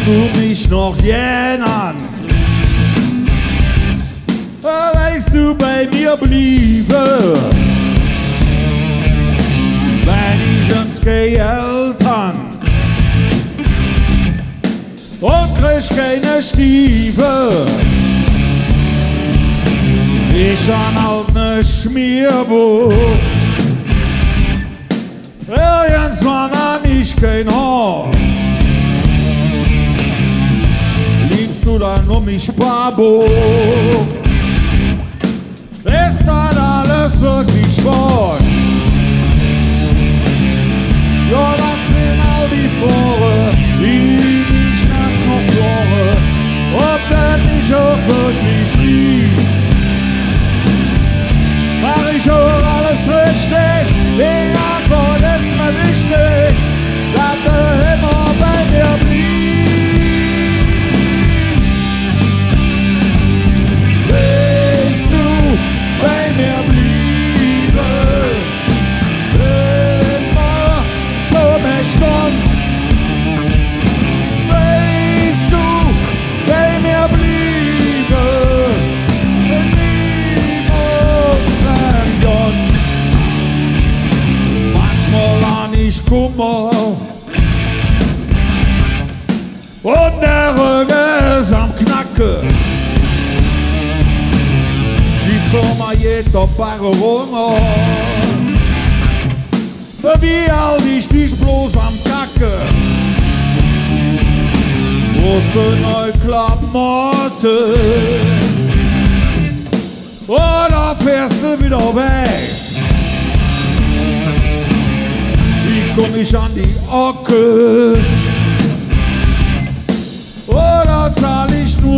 du mich noch erinnern? Weißt du bei mir bliebe, wenn ich uns Geld han und krieg keine Stiefel, ich han halt ne Schmierbuch. Irgendwann han ich kein Haar. Liebst du dann um mich, Babo? Ist dann alles wirklich wahr? Ja, dann sind all die Fahre, die ich nachts noch klare, ob der mich auch wirklich liebt. Mach ich auch alles richtig, die Antwort ist mir wichtig, dass du immer bei mir bliebst. Willst du bei mir blieben, immer so bestand? Willst du bei mir blieben, niemals verlieren? Manchmal han ich Kummer und der Rücken ist am Knacken. Die Firma geht auf Barone. Wie alt ich dich bloß am Kacke? Große neue Klamotte. Oder fährst du wieder weg? Wie komm ich an die Ocke? Oder zahl ich nur